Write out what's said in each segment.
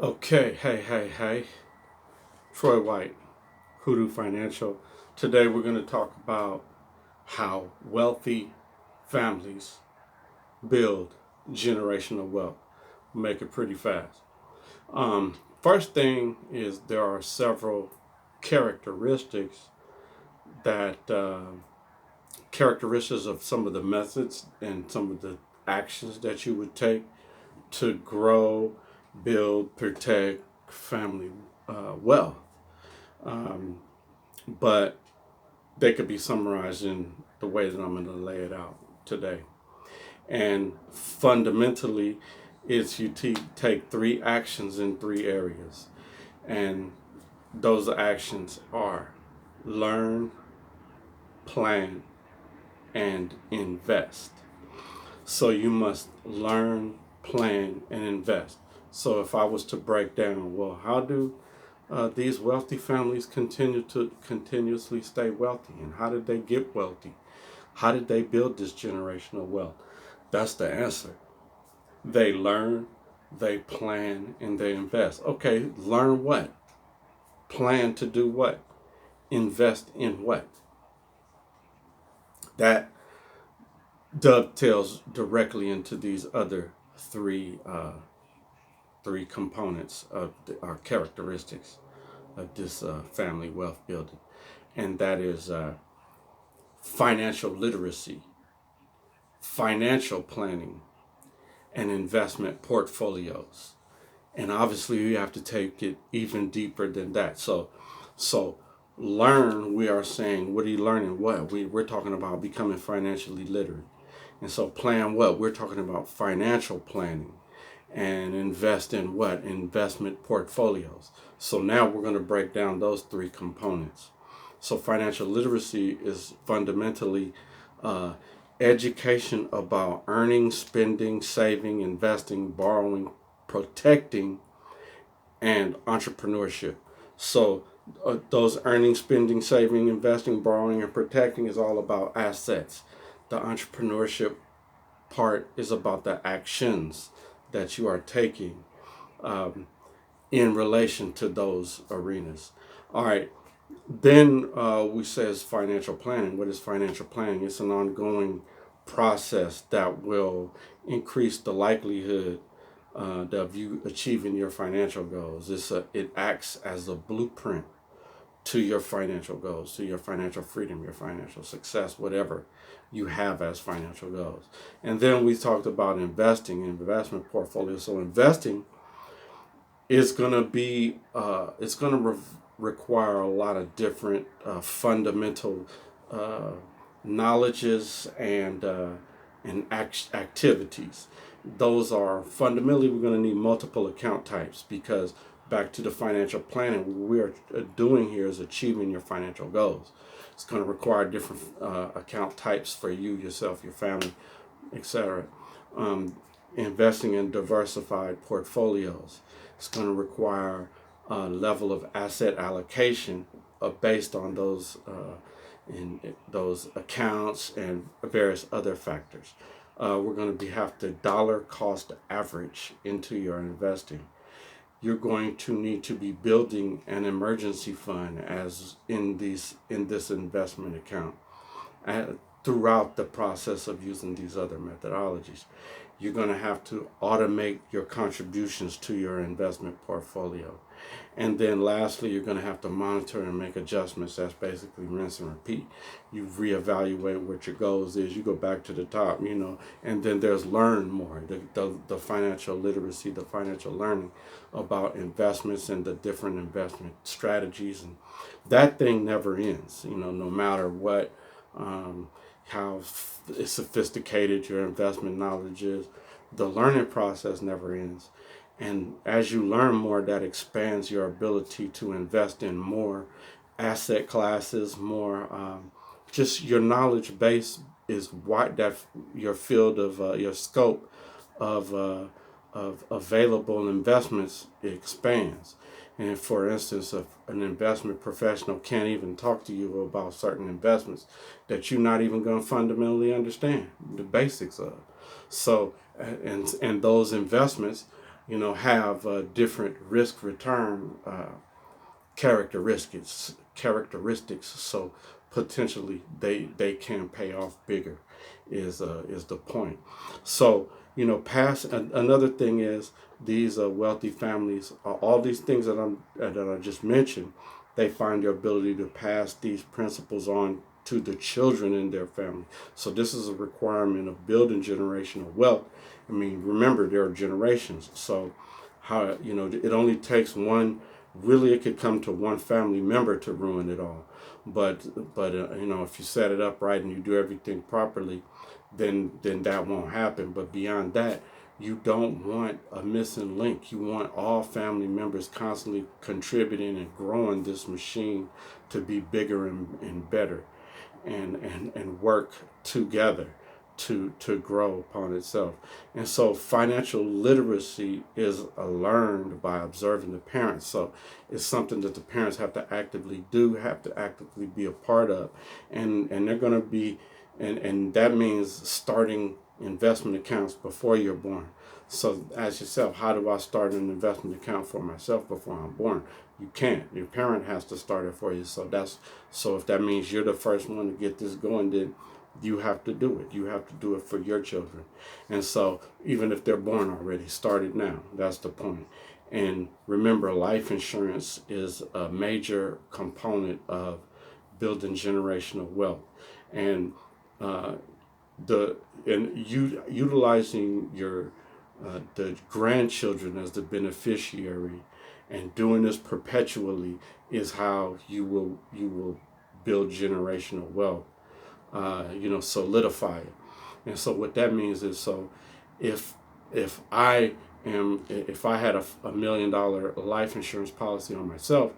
Okay, hey. Troy White, Hoodoo Financial. Today we're going to talk about how wealthy families build generational wealth. Make it pretty fast. First thing is there are several characteristics that characteristics of some of the methods and some of the actions that you would take to grow, build, protect family wealth. Um, but they could be summarized in the way that I'm going to lay it out today. And fundamentally, it's take three actions in three areas. And those actions are learn, plan, and invest. So you must learn, plan, and invest. So if I was to break down, well, how do these wealthy families continue to continuously stay wealthy, and how did they get wealthy? How did they build this generational wealth? That's the answer. They learn, they plan, and they invest. Okay, learn what? Plan to do what? Invest in what? That dovetails directly into these other three components of our characteristics of this family wealth building, and that is financial literacy, financial planning, and investment portfolios. And obviously, you have to take it even deeper than that. So learn. We are saying, what are you learning? What we're talking about becoming financially literate, and so plan what we're talking about financial planning, and invest in what investment portfolios. So now we're going to break down those three components. So financial literacy is fundamentally uh, education about earning, spending, saving, investing, borrowing, protecting, and entrepreneurship. So those earning, spending, saving, investing, borrowing, and protecting is all about assets. The entrepreneurship part is about the actions that you are taking um, in relation to those arenas. All right. Then we says financial planning. What is financial planning? It's an ongoing process that will increase the likelihood of you achieving your financial goals. It acts as a blueprint to your financial goals, to your financial freedom, your financial success, whatever you have as financial goals. And then we talked about investing, investment portfolio. So investing is going to be it's going to require a lot of different fundamental uh, knowledges and activities. Those are fundamentally, we're going to need multiple account types, because back to the financial planning, what we are doing here is achieving your financial goals. It's going to require different account types for you, yourself, your family, etc. Um, Investing in diversified portfolios. It's going to require a level of asset allocation based on in those accounts and various other factors. We're going to have to dollar cost average into your investing. You're going to need to be building an emergency fund as in this investment account uh, throughout the process of using these other methodologies. You're going to have to automate your contributions to your investment portfolio. And then lastly, you're going to have to monitor and make adjustments. That's basically rinse and repeat. You reevaluate what your goals is. You go back to the top, and then there's learn more, the financial literacy, the financial learning about investments and the different investment strategies. And that thing never ends, no matter what, how sophisticated your investment knowledge is. The learning process never ends. And as you learn more, that expands your ability to invest in more asset classes, more just your knowledge base is wide. That your field of your scope of available investments expands. And for instance, if an investment professional can't even talk to you about certain investments that you're not even going to fundamentally understand the basics of. So, and those investments have different risk return characteristics. So potentially they can pay off bigger is the point. So past another thing is these wealthy families, all these things that I just mentioned, they find their ability to pass these principles on to the children in their family. So this is a requirement of building generational wealth. I mean, remember, there are generations. So how it only takes one. Really, it could come to one family member to ruin it all. But if you set it up right and you do everything properly, then that won't happen. But beyond that, you don't want a missing link. You want all family members constantly contributing and growing this machine to be bigger and better, and work together to grow upon itself. And so financial literacy is learned by observing the parents. So it's something that the parents have to actively do, have to actively be a part of. And they're going to be, and that means starting investment accounts before you're born. So ask yourself, how do I start an investment account for myself before I'm born? You can't. Your parent has to start it for you. So if that means you're the first one to get this going, then you have to do it. You have to do it for your children. And so even if they're born already, start it now. That's the point. And remember, life insurance is a major component of building generational wealth. And utilizing your the grandchildren as the beneficiary and doing this perpetually is how you will build generational wealth. Solidify it. And so what that means is, so if if I if I had a $1 million life insurance policy on myself,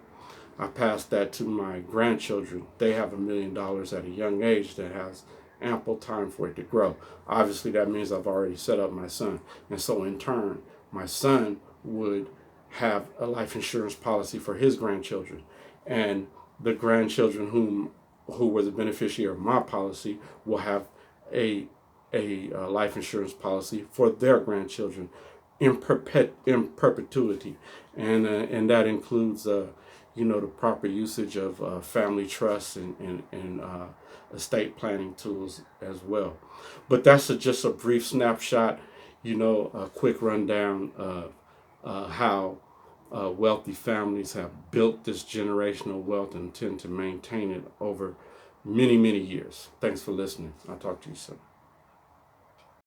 I pass that to my grandchildren. They have $1 million at a young age that has ample time for it to grow. Obviously, that means I've already set up my son. And so in turn, my son would have a life insurance policy for his grandchildren. And the grandchildren who were the beneficiary of my policy will have a life insurance policy for their grandchildren in perpetuity, and that includes the proper usage of family trusts and estate planning tools as well. But that's just a brief snapshot, a quick rundown of how wealthy families have built this generational wealth and tend to maintain it over many, many years. Thanks for listening. I'll talk to you soon.